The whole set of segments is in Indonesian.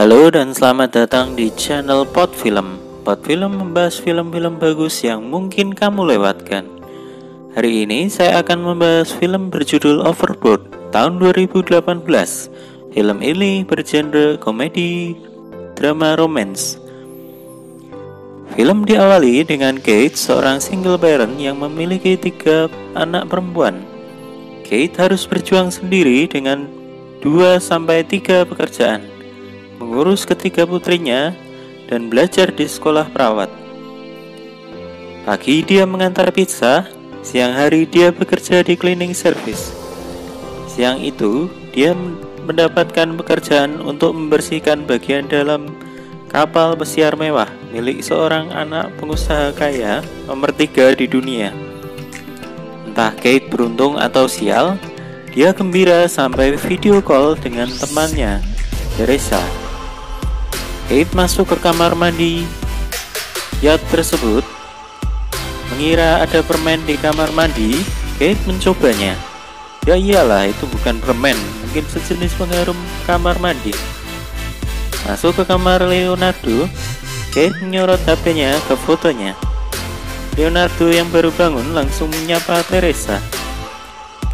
Halo dan selamat datang di channel Pot Film. Pot Film membahas film-film bagus yang mungkin kamu lewatkan. Hari ini saya akan membahas film berjudul Overboard tahun 2018. Film ini bergenre komedi, drama, romance. Film diawali dengan Kate, seorang single parent yang memiliki 3 anak perempuan. Kate harus berjuang sendiri dengan 2-3 pekerjaan, mengurus ketiga putrinya, dan belajar di sekolah perawat. Pagi dia mengantar pizza, siang hari dia bekerja di cleaning service. Siang itu, dia mendapatkan pekerjaan untuk membersihkan bagian dalam kapal pesiar mewah milik seorang anak pengusaha kaya nomor 3 di dunia. Entah Kate beruntung atau sial, dia gembira sampai video call dengan temannya, Teresa. Kate masuk ke kamar mandi yacht tersebut. Mengira ada permen di kamar mandi, Kate mencobanya. Ya iyalah, itu bukan permen, mungkin sejenis pengharum kamar mandi. Masuk ke kamar Leonardo, Kate menyorot HP-nya ke fotonya. Leonardo yang baru bangun langsung menyapa Teresa.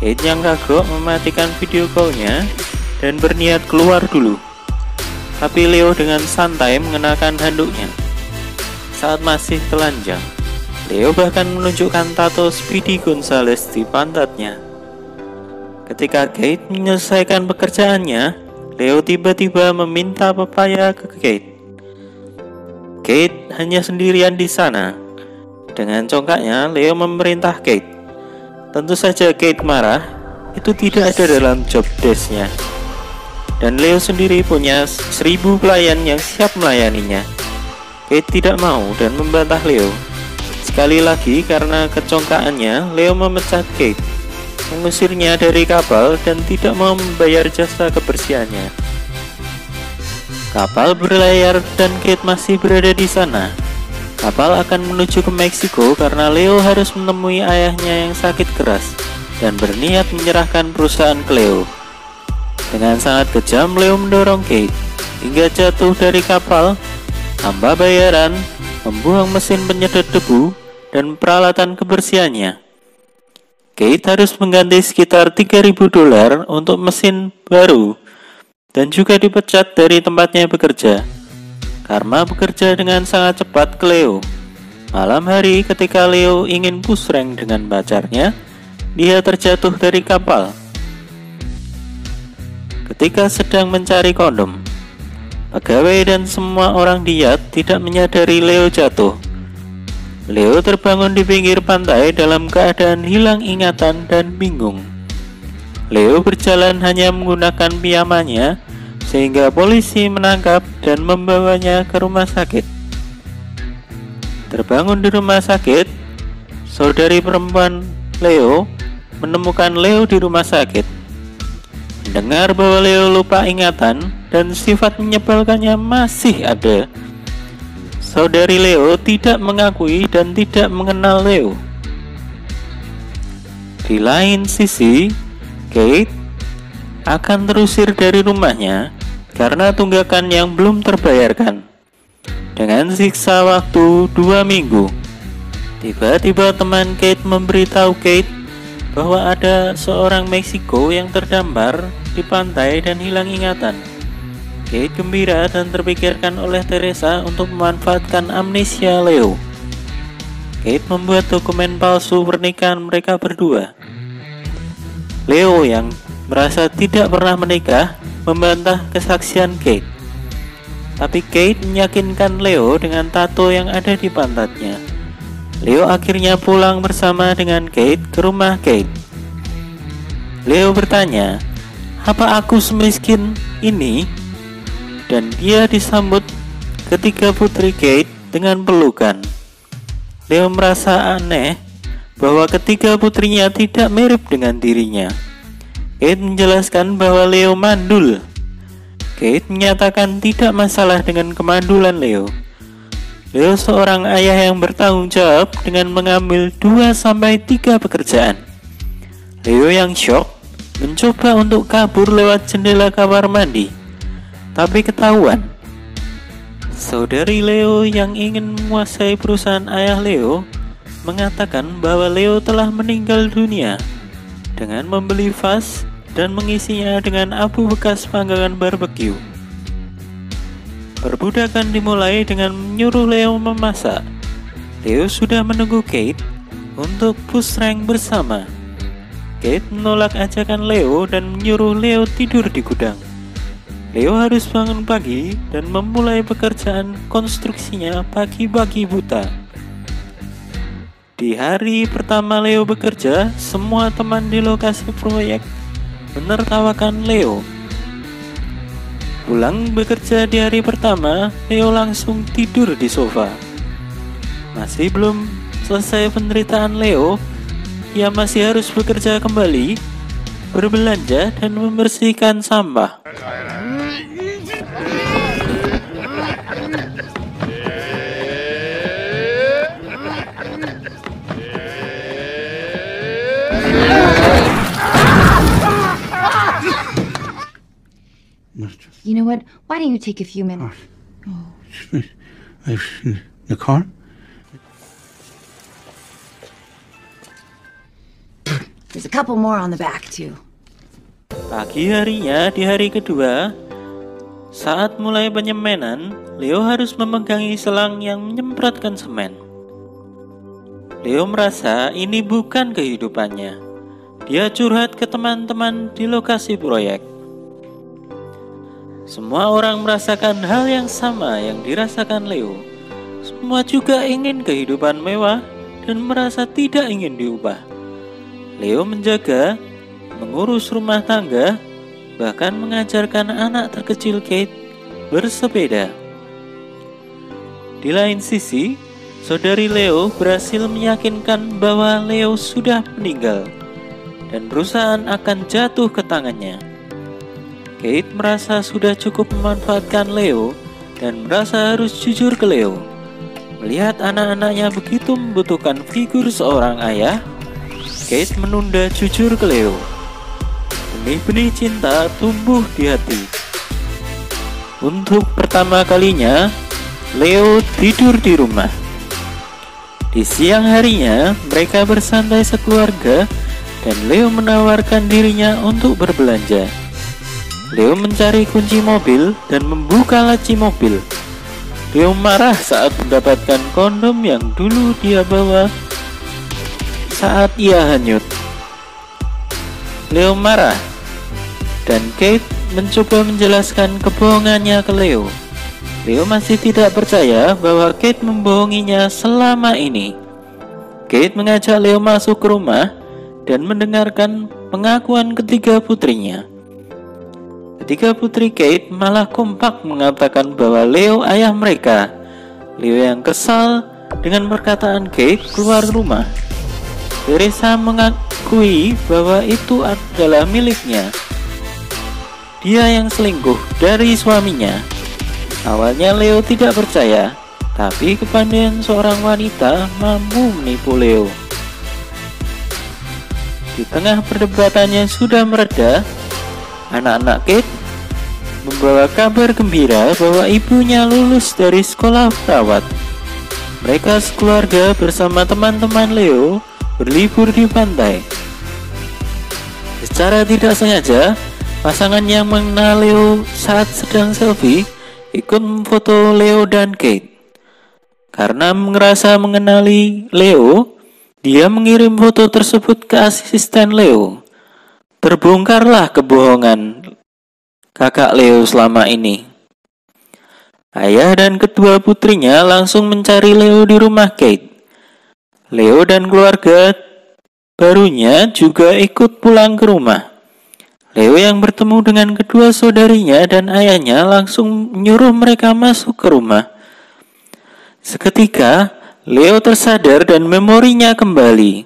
Kate yang kagok mematikan video call-nya dan berniat keluar dulu. Tapi Leo dengan santai mengenakan handuknya. Saat masih telanjang, Leo bahkan menunjukkan tato Speedy Gonzales di pantatnya. Ketika Kate menyelesaikan pekerjaannya, Leo tiba-tiba meminta pepaya ke Kate. Kate hanya sendirian di sana. Dengan congkaknya, Leo memerintah Kate. Tentu saja Kate marah, itu tidak ada dalam job desk-nya. Dan Leo sendiri punya 1000 pelayan yang siap melayaninya. Kate tidak mau dan membantah Leo. Sekali lagi karena kecongkaannya, Leo memecat Kate, mengusirnya dari kapal dan tidak mau membayar jasa kebersihannya. Kapal berlayar dan Kate masih berada di sana. Kapal akan menuju ke Meksiko karena Leo harus menemui ayahnya yang sakit keras dan berniat menyerahkan perusahaan ke Leo. Dengan sangat kejam, Leo mendorong Kate hingga jatuh dari kapal tanpa bayaran, membuang mesin penyedot debu dan peralatan kebersihannya. Kate harus mengganti sekitar $3.000 untuk mesin baru dan juga dipecat dari tempatnya bekerja karena bekerja dengan sangat cepat ke Leo. Malam hari ketika Leo ingin push rank dengan pacarnya, dia terjatuh dari kapal. Ketika sedang mencari kondom, pegawai dan semua orang di yacht tidak menyadari Leo jatuh. Leo terbangun di pinggir pantai dalam keadaan hilang ingatan dan bingung. Leo berjalan hanya menggunakan piyamanya sehingga polisi menangkap dan membawanya ke rumah sakit. Terbangun di rumah sakit, saudari perempuan Leo menemukan Leo di rumah sakit. Mendengar bahwa Leo lupa ingatan dan sifat menyebalkannya masih ada, saudari Leo tidak mengakui dan tidak mengenal Leo. Di lain sisi, Kate akan terusir dari rumahnya karena tunggakan yang belum terbayarkan. Dengan siksa waktu 2 minggu, tiba-tiba teman Kate memberitahu Kate bahwa ada seorang Meksiko yang terdampar di pantai dan hilang ingatan. Kate gembira dan terpikirkan oleh Teresa untuk memanfaatkan amnesia Leo. Kate membuat dokumen palsu pernikahan mereka berdua. Leo yang merasa tidak pernah menikah membantah kesaksian Kate. Tapi Kate meyakinkan Leo dengan tato yang ada di pantatnya. Leo akhirnya pulang bersama dengan Kate ke rumah Kate. Leo bertanya, "Apa aku semiskin ini?" Dan dia disambut ketiga putri Kate dengan pelukan. Leo merasa aneh bahwa ketiga putrinya tidak mirip dengan dirinya. Kate menjelaskan bahwa Leo mandul. Kate menyatakan tidak masalah dengan kemandulan Leo. Leo seorang ayah yang bertanggung jawab dengan mengambil 2-3 pekerjaan. Leo yang shock mencoba untuk kabur lewat jendela kamar mandi, tapi ketahuan Saudari Leo yang ingin menguasai perusahaan ayah Leo mengatakan bahwa Leo telah meninggal dunia dengan membeli vas dan mengisinya dengan abu bekas panggangan barbeque. Perbudakan dimulai dengan menyuruh Leo memasak. Leo sudah menunggu Kate untuk push rank bersama. Kate menolak ajakan Leo dan menyuruh Leo tidur di gudang. Leo harus bangun pagi dan memulai pekerjaan konstruksinya pagi-pagi buta. Di hari pertama Leo bekerja, semua teman di lokasi proyek menertawakan Leo. Pulang bekerja di hari pertama, Leo langsung tidur di sofa. Masih belum selesai penderitaan Leo, ia masih harus bekerja kembali, berbelanja dan membersihkan sampah. You know what? Why don't you take a few minutes? The car? There's a couple more on the back too. Pagi harinya di hari kedua, saat mulai penyemanan, Leo harus memegangi selang yang menyemprotkan semen. Leo merasa ini bukan kehidupannya. Dia curhat ke teman-teman di lokasi proyek. Semua orang merasakan hal yang sama yang dirasakan Leo. Semua juga ingin kehidupan mewah dan merasa tidak ingin diubah. Leo menjaga, mengurus rumah tangga, bahkan mengajarkan anak terkecil Kate bersepeda. Di lain sisi, saudari Leo berhasil meyakinkan bahwa Leo sudah meninggal dan perusahaan akan jatuh ke tangannya. Kate merasa sudah cukup memanfaatkan Leo dan merasa harus jujur ke Leo. Melihat anak-anaknya begitu membutuhkan figur seorang ayah, Kate menunda jujur ke Leo. Benih-benih cinta tumbuh di hati. Untuk pertama kalinya, Leo tidur di rumah. Di siang harinya, mereka bersantai sekeluarga dan Leo menawarkan dirinya untuk berbelanja. Leo mencari kunci mobil dan membuka laci mobil. Leo marah saat mendapatkan kondom yang dulu dia bawa saat ia hanyut. Leo marah dan Kate mencoba menjelaskan kebohongannya ke Leo. Leo masih tidak percaya bahwa Kate membohonginya selama ini. Kate mengajak Leo masuk ke rumah dan mendengarkan pengakuan ketiga putrinya. Ketiga putri Kate malah kompak mengatakan bahwa Leo ayah mereka. Leo yang kesal dengan perkataan Kate keluar rumah. Teresa mengakui bahwa itu adalah miliknya. Dia yang selingkuh dari suaminya. Awalnya Leo tidak percaya, tapi kepandaian seorang wanita mampu menipu Leo. Di tengah perdebatannya sudah mereda, anak-anak Kate membawa kabar gembira bahwa ibunya lulus dari sekolah perawat. Mereka sekeluarga bersama teman-teman Leo berlibur di pantai. Secara tidak sengaja, pasangan yang mengenal Leo saat sedang selfie ikut memfoto Leo dan Kate. Karena merasa mengenali Leo, dia mengirim foto tersebut ke asisten Leo. Terbongkarlah kebohongan kakak Leo selama ini. Ayah dan kedua putrinya langsung mencari Leo di rumah Kate. Leo dan keluarga barunya juga ikut pulang ke rumah. Leo yang bertemu dengan kedua saudarinya dan ayahnya langsung menyuruh mereka masuk ke rumah. Seketika, Leo tersadar dan memorinya kembali.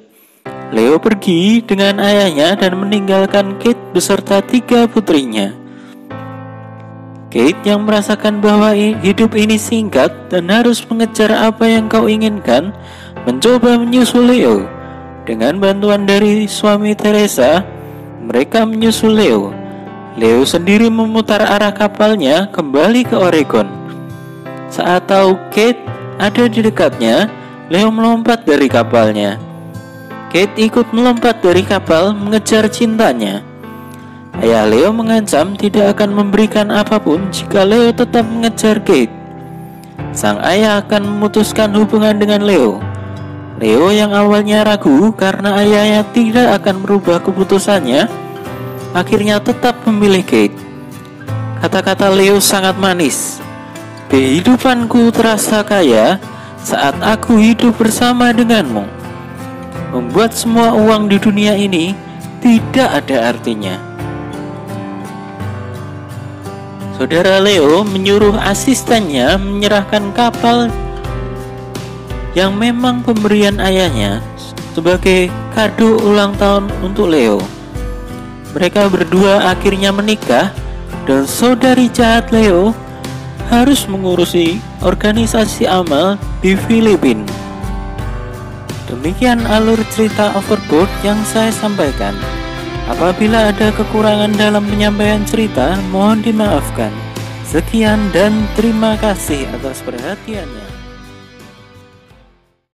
Leo pergi dengan ayahnya dan meninggalkan Kate beserta tiga putrinya. Kate yang merasakan bahwa hidup ini singkat dan harus mengejar apa yang kau inginkan, mencoba menyusul Leo. Dengan bantuan dari suami Teresa, mereka menyusul Leo. Leo sendiri memutar arah kapalnya kembali ke Oregon. Saat tahu Kate ada di dekatnya, Leo melompat dari kapalnya. Kate ikut melompat dari kapal mengejar cintanya. Ayah Leo mengancam tidak akan memberikan apapun jika Leo tetap mengejar Kate. Sang ayah akan memutuskan hubungan dengan Leo. Leo yang awalnya ragu karena ayahnya tidak akan merubah keputusannya, akhirnya tetap memilih Kate. Kata-kata Leo sangat manis. Kehidupanku terasa kaya saat aku hidup bersama denganmu. Membuat semua uang di dunia ini tidak ada artinya. Saudara Leo menyuruh asistennya menyerahkan kapal yang memang pemberian ayahnya sebagai kado ulang tahun untuk Leo. Mereka berdua akhirnya menikah dan saudari jahat Leo harus mengurusi organisasi amal di Filipina. Demikian alur cerita Overboard yang saya sampaikan. Apabila ada kekurangan dalam penyampaian cerita, mohon dimaafkan. Sekian dan terima kasih atas perhatiannya.